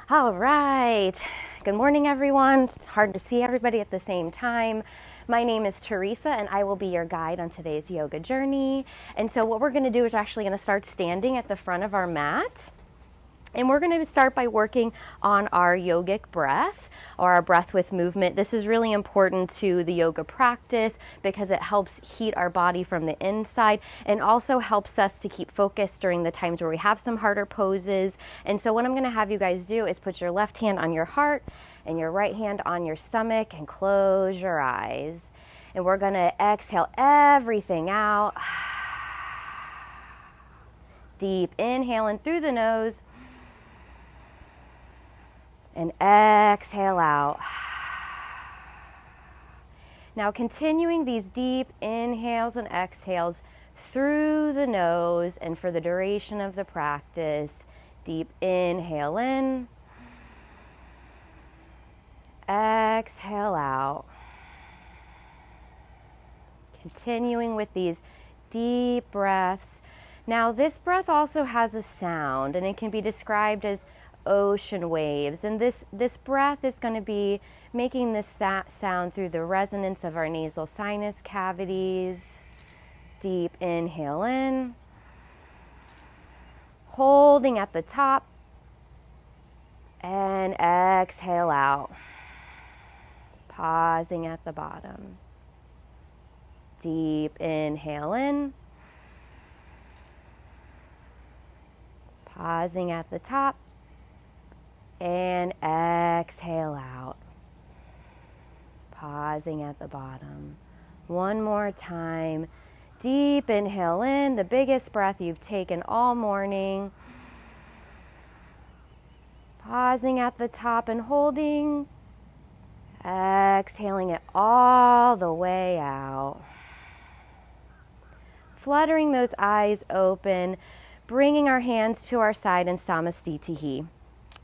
All right. Good morning, everyone. It's hard to see everybody at the same time. My name is Teresa, and I will be your guide on today's yoga journey. And so what we're going to do is actually going to start standing at the front of our mat. And we're going to start by working on our yogic breath, or our breath with movement. This is really important to the yoga practice because it helps heat our body from the inside and also helps us to keep focused during the times where we have some harder poses. And so what I'm going to have you guys do is put your left hand on your heart and your right hand on your stomach and close your eyes. And we're going to exhale everything out. Deep inhale in through the nose. And exhale out. Now continuing these deep inhales and exhales through the nose, and for the duration of the practice, deep inhale in, exhale out. Continuing with these deep breaths. Now this breath also has a sound, and it can be described as ocean waves, and this breath is going to be making this sound through the resonance of our nasal sinus cavities. Deep inhale in, holding at the top, and exhale out, pausing at the bottom. Deep inhale in, pausing at the top, and exhale out, pausing at the bottom. One more time. Deep inhale in, the biggest breath you've taken all morning. Pausing at the top and holding. Exhaling it all the way out. Fluttering those eyes open, bringing our hands to our side in Samastitihi.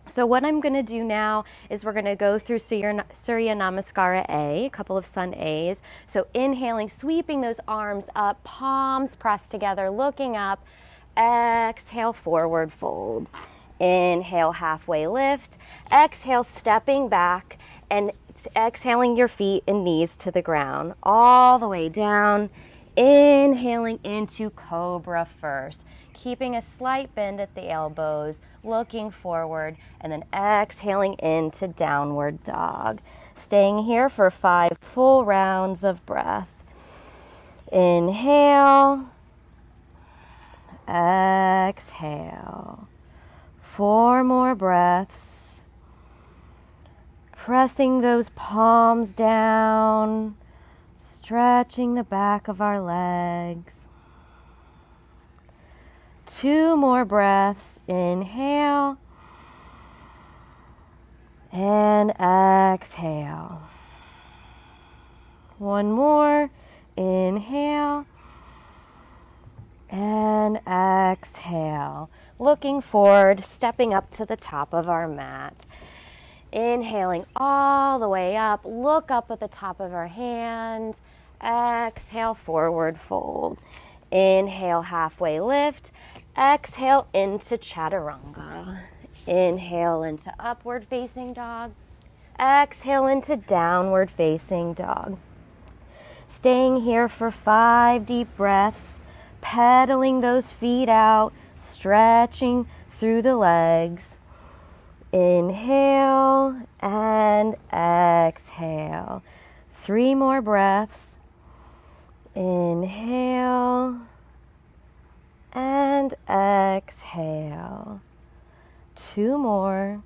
So what I'm going to do now is we're going to go through Surya Namaskara A, a couple of sun A's. So inhaling, sweeping those arms up, palms pressed together, looking up. Exhale, forward fold. Inhale, halfway lift. Exhale, stepping back and exhaling your feet and knees to the ground, all the way down. Inhaling into Cobra first, keeping a slight bend at the elbows, looking forward, and then exhaling into Downward Dog. Staying here for 5 full rounds of breath. Inhale, exhale. 4 more breaths. Pressing those palms down, stretching the back of our legs. 2 more breaths. Inhale and exhale. 1 more. Inhale and exhale. Looking forward, stepping up to the top of our mat. Inhaling all the way up. Look up at the top of our hands. Exhale, forward fold. Inhale, halfway lift. Exhale into Chaturanga. Inhale into Upward Facing Dog. Exhale into Downward Facing Dog. Staying here for 5 deep breaths, pedaling those feet out, stretching through the legs. Inhale and exhale. 3 more breaths. Inhale and exhale. 2 more.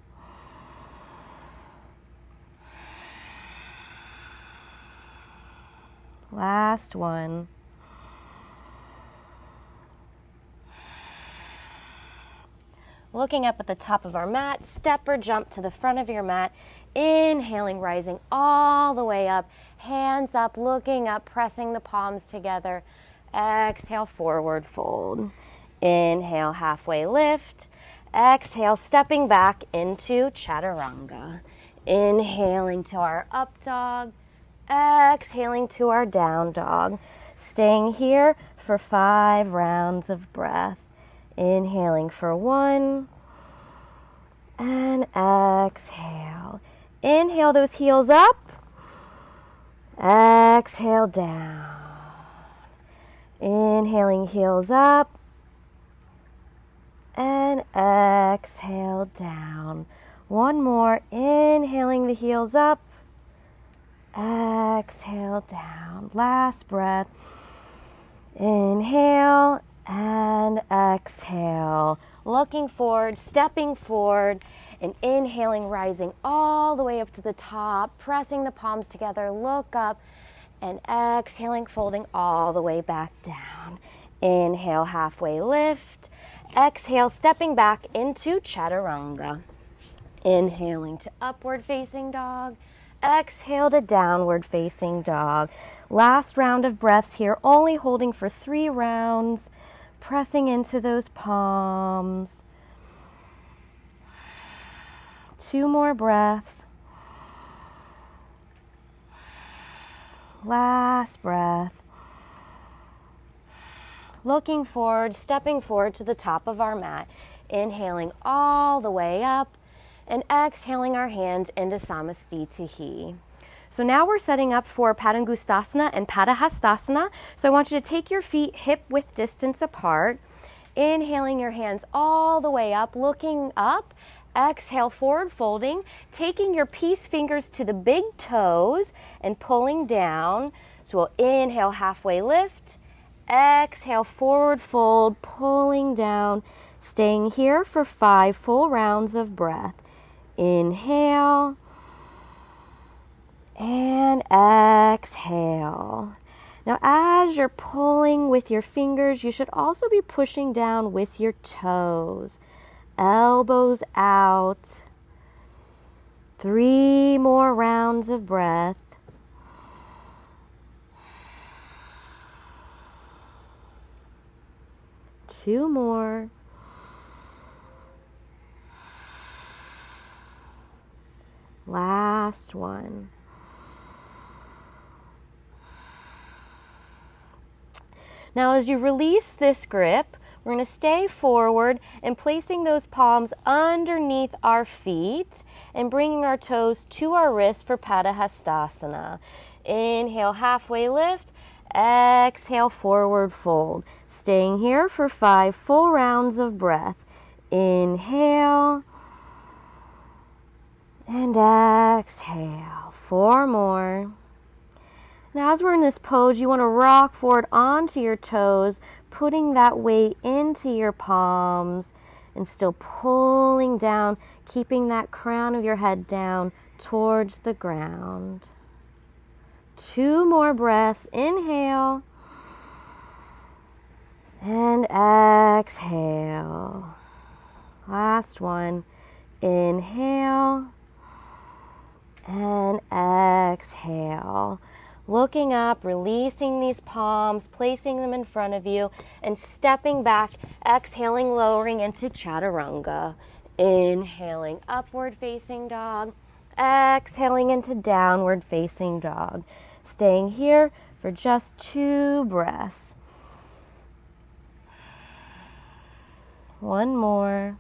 Last one. Looking up at the top of our mat, step or jump to the front of your mat. Inhaling, rising all the way up. Hands up, looking up, pressing the palms together. Exhale, forward fold. Inhale, halfway lift. Exhale, stepping back into Chaturanga. Inhaling to our up dog. Exhaling to our down dog. Staying here for 5 rounds of breath. Inhaling for 1 and exhale. Inhale those heels up. Exhale down. Inhaling heels up. And exhale down. One more. Inhaling the heels up. Exhale down. Last breath. Inhale and exhale. Looking forward, stepping forward, and inhaling, rising all the way up to the top, pressing the palms together, look up, and exhaling, folding all the way back down. Inhale, halfway lift. Exhale, stepping back into chaturanga. Inhaling to upward facing dog. Exhale to downward facing dog. Last round of breaths here, only holding for 3 rounds. Pressing into those palms. 2 more breaths. Last breath. Looking forward, stepping forward to the top of our mat. Inhaling all the way up and exhaling our hands into Samastitihi. So now we're setting up for Padangustasana and Padahastasana. So I want you to take your feet hip-width distance apart. Inhaling your hands all the way up, looking up. Exhale, forward folding. Taking your peace fingers to the big toes and pulling down. So we'll inhale, halfway lift. Exhale, forward fold, pulling down. Staying here for 5 full rounds of breath. Inhale. And exhale. Now as you're pulling with your fingers, you should also be pushing down with your toes. Elbows out. 3 more rounds of breath. Two more. Last one. Now as you release this grip, we're going to stay forward and placing those palms underneath our feet and bringing our toes to our wrists for Padahastasana. Inhale, halfway lift. Exhale, forward fold. Staying here for 5 full rounds of breath. Inhale. And exhale. 4 more. Now as we're in this pose, you want to rock forward onto your toes, putting that weight into your palms and still pulling down, keeping that crown of your head down towards the ground. 2 more breaths. Inhale. And exhale. Last one. Inhale. And exhale. Looking up, releasing these palms, placing them in front of you, and stepping back, exhaling, lowering into chaturanga. Inhaling, upward facing dog. Exhaling into downward facing dog. Staying here for just 2 breaths. 1 more.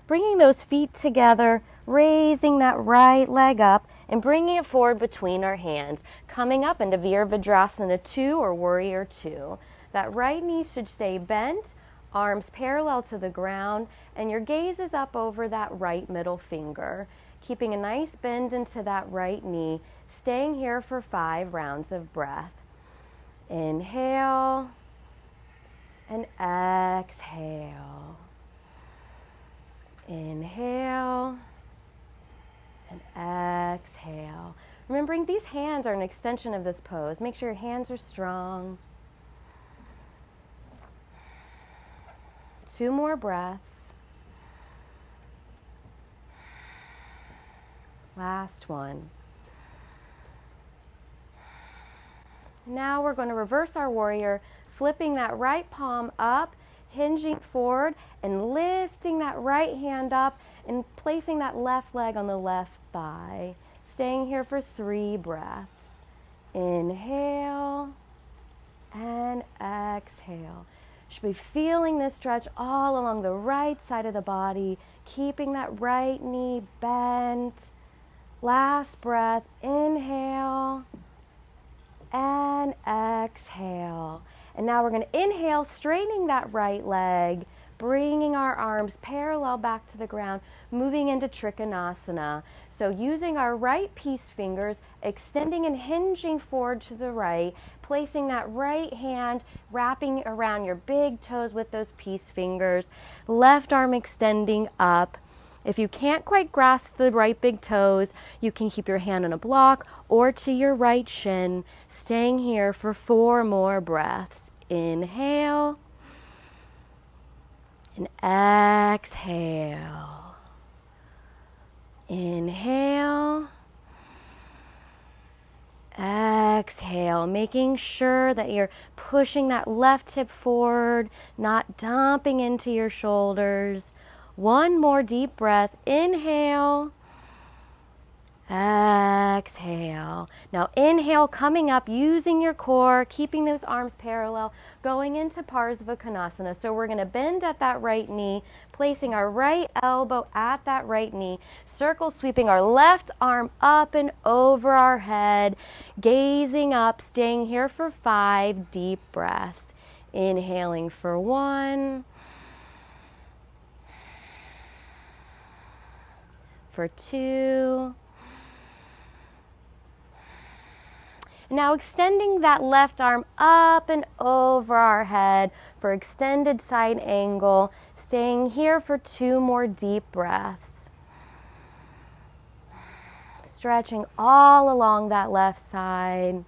Bringing those feet together, raising that right leg up and bringing it forward between our hands. Coming up into Virabhadrasana 2 or Warrior 2. That right knee should stay bent, arms parallel to the ground, and your gaze is up over that right middle finger. Keeping a nice bend into that right knee, staying here for 5 rounds of breath. Inhale and exhale. Inhale and exhale. Remembering these hands are an extension of this pose. Make sure your hands are strong. 2 more breaths. Last one. Now we're going to reverse our warrior, flipping that right palm up, hinging forward and lifting that right hand up and placing that left leg on the left thigh. Staying here for 3 breaths. Inhale and exhale. Should be feeling this stretch all along the right side of the body, keeping that right knee bent. Last breath, inhale and exhale. And now we're going to inhale, straightening that right leg, bringing our arms parallel back to the ground, moving into Trikonasana. So using our right peace fingers, extending and hinging forward to the right, placing that right hand, wrapping around your big toes with those peace fingers, left arm extending up. If you can't quite grasp the right big toes, you can keep your hand on a block or to your right shin, staying here for 4 more breaths. Inhale and exhale. Inhale, exhale, making sure that you're pushing that left hip forward, not dumping into your shoulders. 1 more deep breath. Inhale, exhale. Now inhale, coming up, using your core, keeping those arms parallel, going into Parsvakonasana. So we're going to bend at that right knee, placing our right elbow at that right knee, circle sweeping our left arm up and over our head, gazing up, staying here for 5 deep breaths. Inhaling for 1, for 2. Now extending that left arm up and over our head for extended side angle, staying here for 2 more deep breaths. Stretching all along that left side.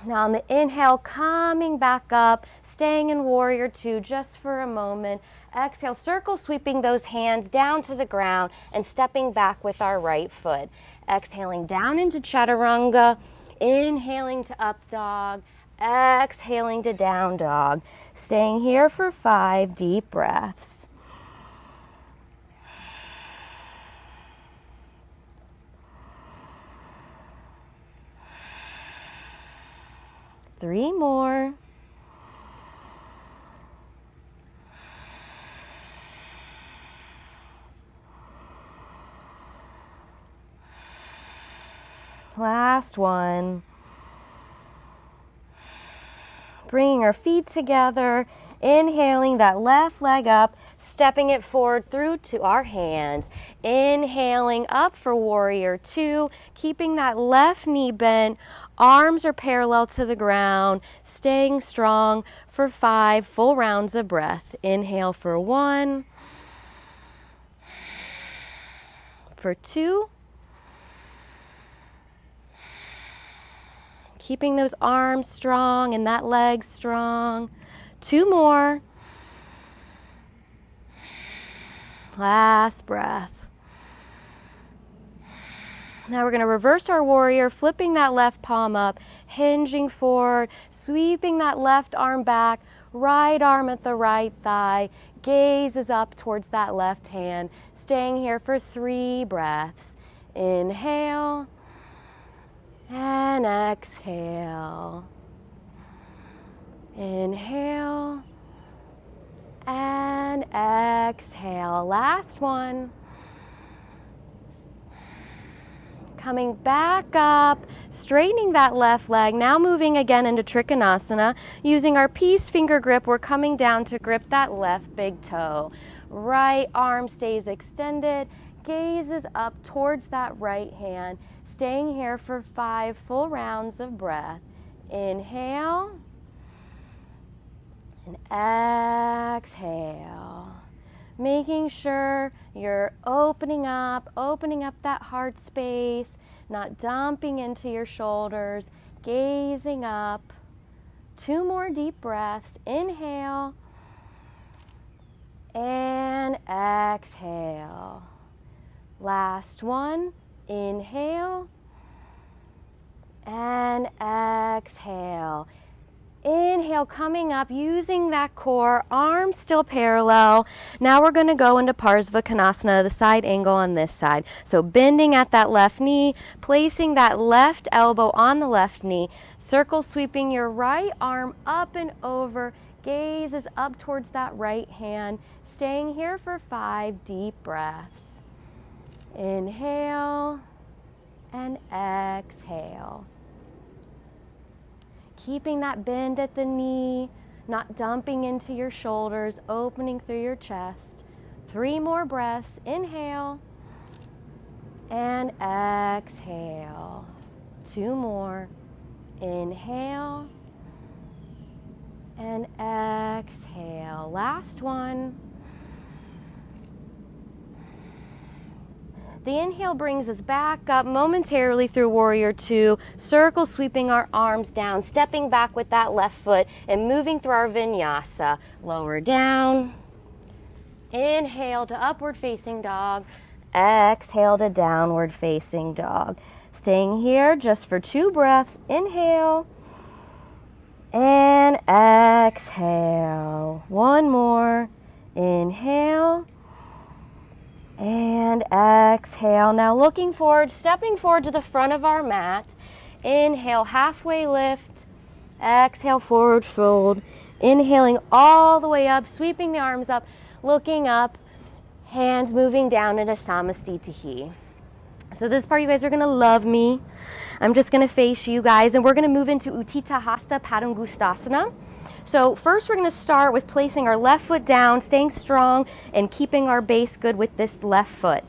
Now on the inhale, coming back up, staying in Warrior 2 just for a moment. Exhale, circle sweeping those hands down to the ground and stepping back with our right foot. Exhaling down into Chaturanga, inhaling to Up Dog, exhaling to Down Dog. Staying here for 5 deep breaths. Three more. Last one. Bringing our feet together, inhaling that left leg up, stepping it forward through to our hands. Inhaling up for Warrior 2, keeping that left knee bent, arms are parallel to the ground, staying strong for 5 full rounds of breath. Inhale for 1, for 2, keeping those arms strong and that leg strong. 2 more. Last breath. Now we're going to reverse our warrior, flipping that left palm up, hinging forward, sweeping that left arm back, right arm at the right thigh, gaze is up towards that left hand, staying here for 3 breaths. Inhale and exhale. Inhale and exhale. Last one. Coming back up, straightening that left leg, now moving again into Trikonasana. Using our peace finger grip, we're coming down to grip that left big toe. Right arm stays extended, gazes up towards that right hand, staying here for 5 full rounds of breath. Inhale and exhale. Making sure you're opening up that heart space, not dumping into your shoulders, gazing up. 2 more deep breaths. Inhale and exhale. Last one. Inhale and exhale. Inhale, coming up, using that core, arms still parallel. Now we're going to go into Parsvakonasana, the side angle on this side. So bending at that left knee, placing that left elbow on the left knee, circle sweeping your right arm up and over, gaze is up towards that right hand, staying here for 5 deep breaths. Inhale and exhale. Keeping that bend at the knee, not dumping into your shoulders, opening through your chest. 3 more breaths. Inhale and exhale. 2 more. Inhale and exhale. Last one. The inhale brings us back up momentarily through Warrior 2, circle sweeping our arms down, stepping back with that left foot and moving through our Vinyasa. Lower down, inhale to upward facing dog, exhale to downward facing dog. Staying here just for 2 breaths. Inhale and exhale. 1 more. Inhale and exhale. Now looking forward, stepping forward to the front of our mat. Inhale, halfway lift. Exhale, forward fold. Inhaling all the way up, sweeping the arms up, looking up, hands moving down into Samastitihi. So this part you guys are going to love me. I'm just going to face you guys, and we're going to move into Utthita Hasta Padangusthasana. So first we're going to start with placing our left foot down, staying strong, and keeping our base good with this left foot.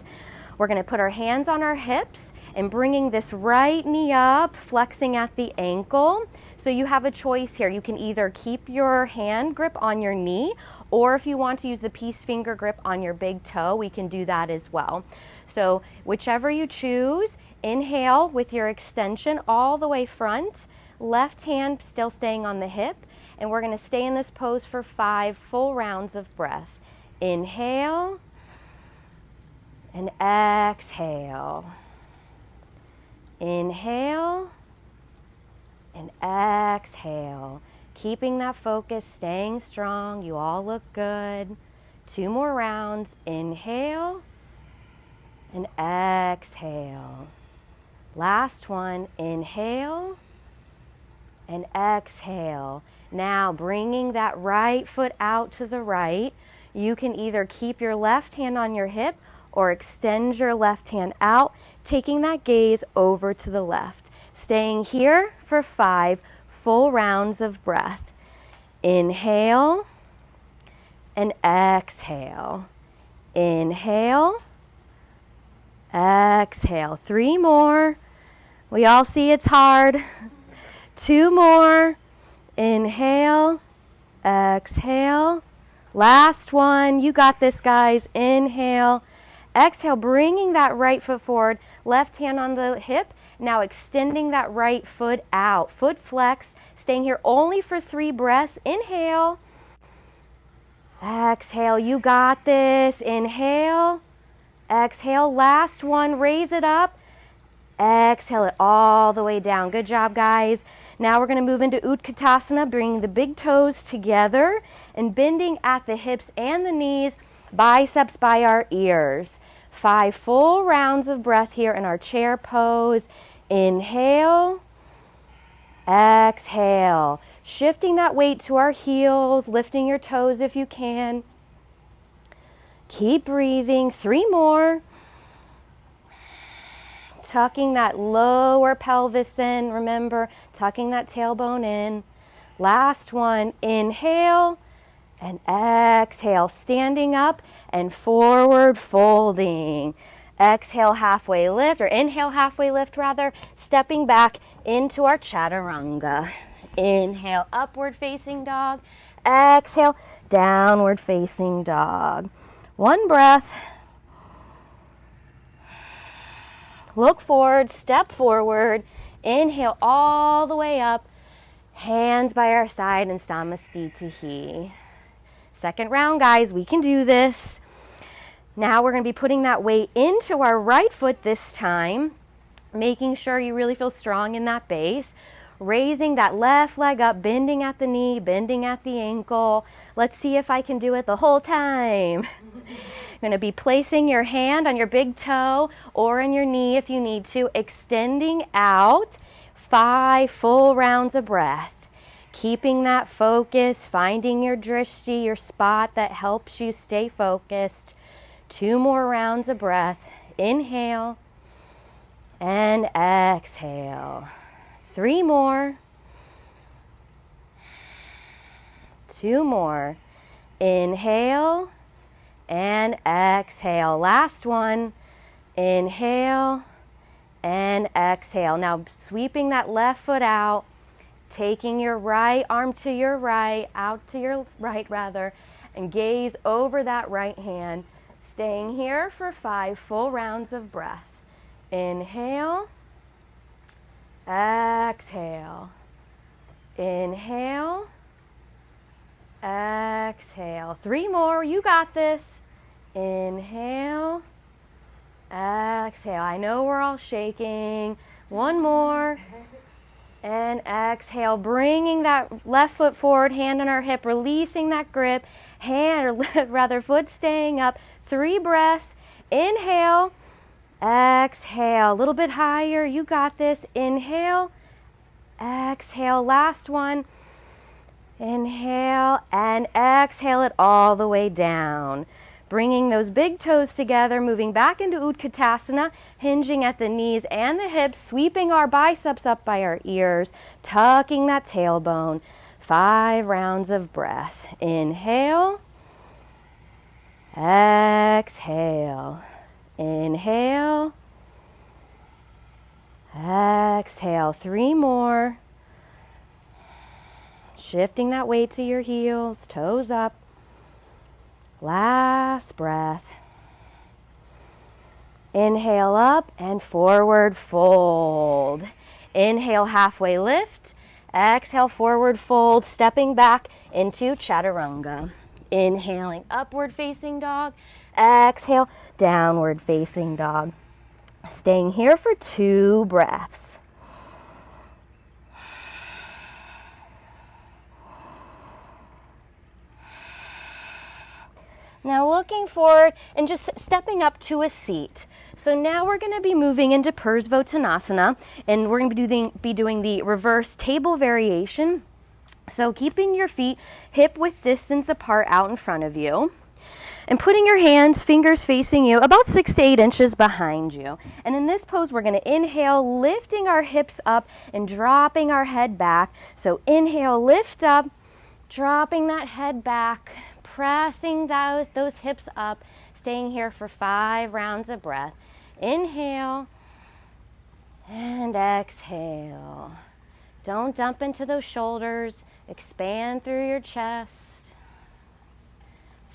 We're going to put our hands on our hips and bringing this right knee up, flexing at the ankle. So you have a choice here. You can either keep your hand grip on your knee, or if you want to use the peace finger grip on your big toe, we can do that as well. So whichever you choose, inhale with your extension all the way front, left hand still staying on the hip, and we're going to stay in this pose for 5 full rounds of breath. Inhale and exhale. Inhale and exhale. Keeping that focus, staying strong. You all look good. 2 more rounds. Inhale and exhale. Last one. Inhale and exhale. Now bringing that right foot out to the right. You can either keep your left hand on your hip or extend your left hand out, taking that gaze over to the left. Staying here for 5 full rounds of breath. Inhale and exhale. Inhale, exhale. 3 more. We all see it's hard. 2 more. Inhale, exhale. Last one. You got this, guys. Inhale, exhale, bringing that right foot forward, left hand on the hip. Now extending that right foot out. Foot flex, staying here only for 3 breaths. Inhale, exhale. You got this. Inhale, exhale. Last one. Raise it up. Exhale it all the way down. Good job, guys. Now we're going to move into Utkatasana, bringing the big toes together and bending at the hips and the knees, biceps by our ears. 5 full rounds of breath here in our chair pose. Inhale, exhale. Shifting that weight to our heels, lifting your toes if you can. Keep breathing. 3 more. Tucking that lower pelvis in, remember, tucking that tailbone in. Last one, inhale and exhale, standing up and forward folding. Exhale, halfway lift, or inhale, halfway lift rather, stepping back into our chaturanga. Inhale, upward facing dog. Exhale, downward facing dog. 1 breath. Look forward, step forward, inhale all the way up, hands by our side in Samastitihi. Second round, guys, we can do this. Now we're going to be putting that weight into our right foot this time, making sure you really feel strong in that base. raising that left leg up, bending at the knee, bending at the ankle. Let's see if I can do it the whole time. You're going to be placing your hand on your big toe or on your knee if you need to, extending out 5 full rounds of breath. Keeping that focus, finding your drishti, your spot that helps you stay focused. 2 more rounds of breath. Inhale and exhale. 3 more. 2 more. Inhale and exhale. Last one. Inhale and exhale. Now sweeping that left foot out, taking your right arm to your right, out to your right rather, and gaze over that right hand. Staying here for 5 full rounds of breath. Inhale, exhale, inhale, exhale. 3 more, you got this. Inhale, exhale. I know we're all shaking. 1 more. And exhale, bringing that left foot forward, hand on our hip, releasing that grip, hand, or rather foot staying up. 3 breaths. Inhale, exhale, a little bit higher. You got this. Inhale, exhale. Last one. Inhale and exhale it all the way down. Bringing those big toes together, moving back into Utkatasana, hinging at the knees and the hips, sweeping our biceps up by our ears, tucking that tailbone. 5 rounds of breath. Inhale, exhale, inhale, exhale. 3 more. Shifting that weight to your heels, toes up. Last breath. Inhale up and forward fold. Inhale, halfway lift. Exhale, forward fold, stepping back into chaturanga. Inhaling, upward facing dog. Exhale, downward facing dog. Staying here for 2 breaths. Now looking forward and just stepping up to a seat. So now we're going to be moving into Pursvottanasana, and we're going to be doing the reverse table variation. So keeping your feet hip width distance apart out in front of you, and putting your hands, fingers facing you, about 6 to 8 inches behind you. And in this pose, we're going to inhale, lifting our hips up and dropping our head back. So inhale, lift up, dropping that head back, pressing those hips up, staying here for 5 rounds of breath. Inhale and exhale. Don't dump into those shoulders. Expand through your chest.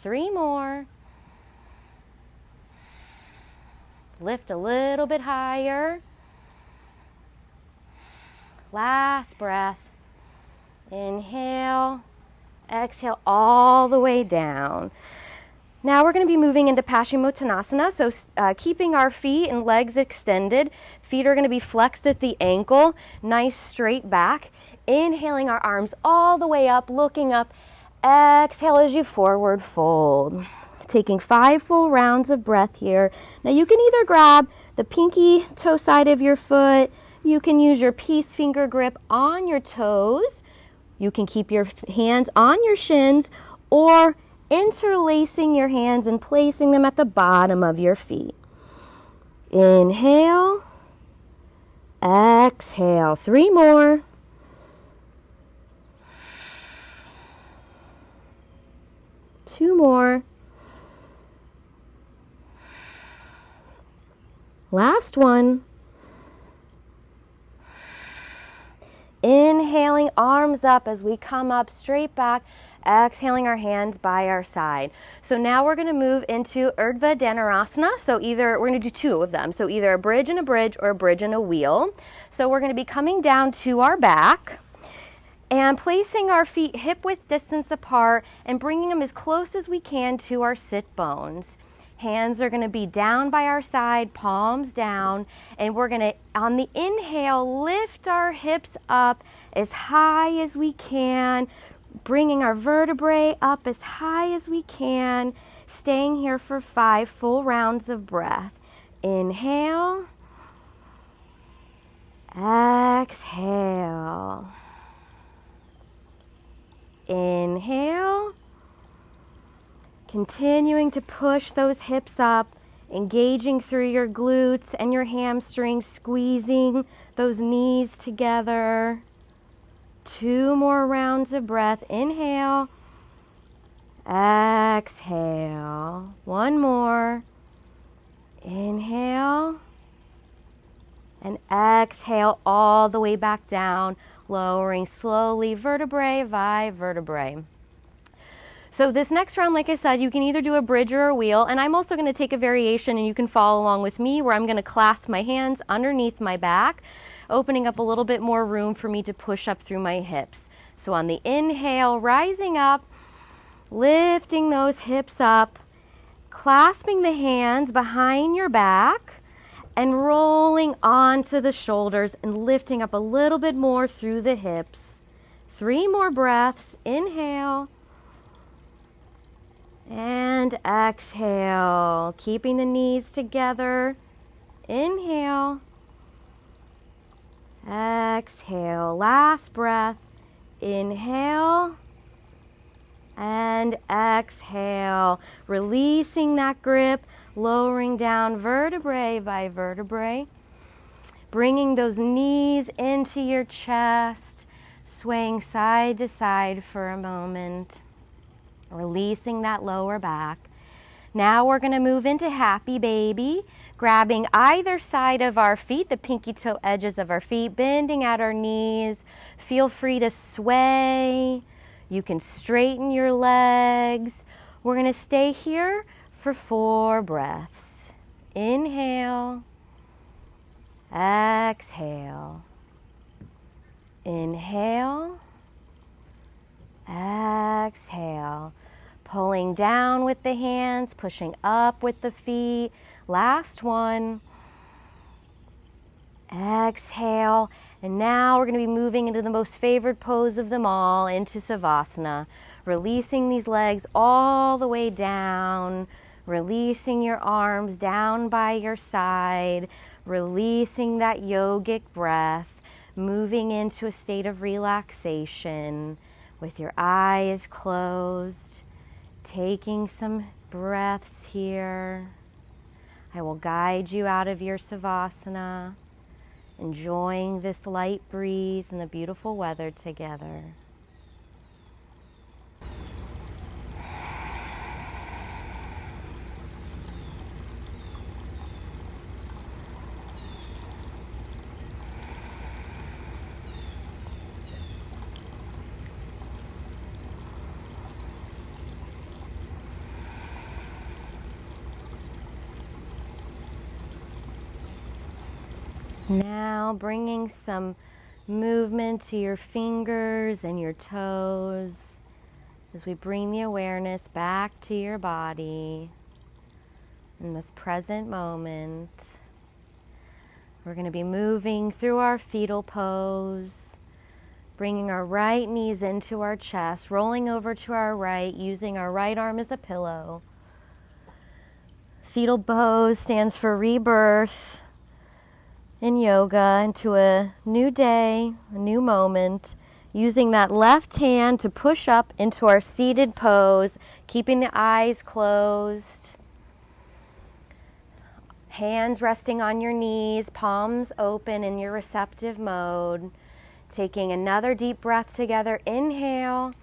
3 more. Lift a little bit higher. Last breath. Inhale. Exhale all the way down. Now we're going to be moving into Paschimottanasana, so keeping our feet and legs extended. Feet are going to be flexed at the ankle, nice straight back. Inhaling our arms all the way up, looking up. Exhale as you forward fold. Taking 5 full rounds of breath here. Now you can either grab the pinky toe side of your foot, you can use your peace finger grip on your toes, you can keep your hands on your shins, or interlacing your hands and placing them at the bottom of your feet. Inhale, exhale. 3 more. Two more. Last one. Inhaling, arms up as we come up, straight back. Exhaling our hands by our side. So now we're going to move into Urdhva Dhanurasana. So we're going to do 2 of them. So either a bridge and a bridge or a bridge and a wheel. So we're going to be coming down to our back and placing our feet hip width distance apart and bringing them as close as we can to our sit bones. Hands are going to be down by our side, palms down, and we're going to, on the inhale, lift our hips up as high as we can, bringing our vertebrae up as high as we can, staying here for 5 full rounds of breath. Inhale, exhale, inhale, continuing to push those hips up, engaging through your glutes and your hamstrings, squeezing those knees together. 2 more rounds of breath. Inhale, exhale. 1 more. Inhale, and exhale all the way back down, lowering slowly vertebrae by vertebrae. So this next round, like I said, you can either do a bridge or a wheel, and I'm also going to take a variation, and you can follow along with me, where I'm going to clasp my hands underneath my back, opening up a little bit more room for me to push up through my hips. So on the inhale, rising up, lifting those hips up, clasping the hands behind your back, and rolling onto the shoulders and lifting up a little bit more through the hips. 3 more breaths. Inhale and exhale, keeping the knees together. Inhale, exhale. Last breath. Inhale and exhale, releasing that grip, lowering down vertebrae by vertebrae, bringing those knees into your chest, swaying side to side for a moment, releasing that lower back. Now we're going to move into happy baby, grabbing either side of our feet, the pinky toe edges of our feet, bending at our knees. Feel free to sway. You can straighten your legs. We're going to stay here for 4 breaths. Inhale, exhale, inhale, exhale. Pulling down with the hands, pushing up with the feet. Last one. Exhale. And now we're going to be moving into the most favored pose of them all, into Savasana. Releasing these legs all the way down. Releasing your arms down by your side. Releasing that yogic breath. Moving into a state of relaxation with your eyes closed. Taking some breaths here. I will guide you out of your Savasana, enjoying this light breeze and the beautiful weather together. Now bringing some movement to your fingers and your toes as we bring the awareness back to your body in this present moment. We're going to be moving through our fetal pose, bringing our right knees into our chest, rolling over to our right, using our right arm as a pillow. Fetal pose stands for rebirth in yoga, into a new day, a new moment, using that left hand to push up into our seated pose, keeping the eyes closed. Hands resting on your knees, palms open in your receptive mode. Taking another deep breath together. Inhale.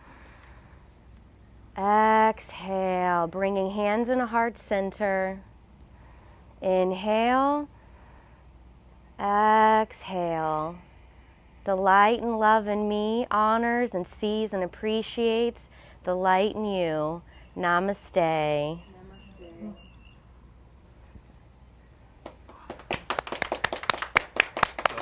Exhale. Bringing hands in a heart center. Inhale. Exhale. The light and love in me honors and sees and appreciates the light in you. Namaste.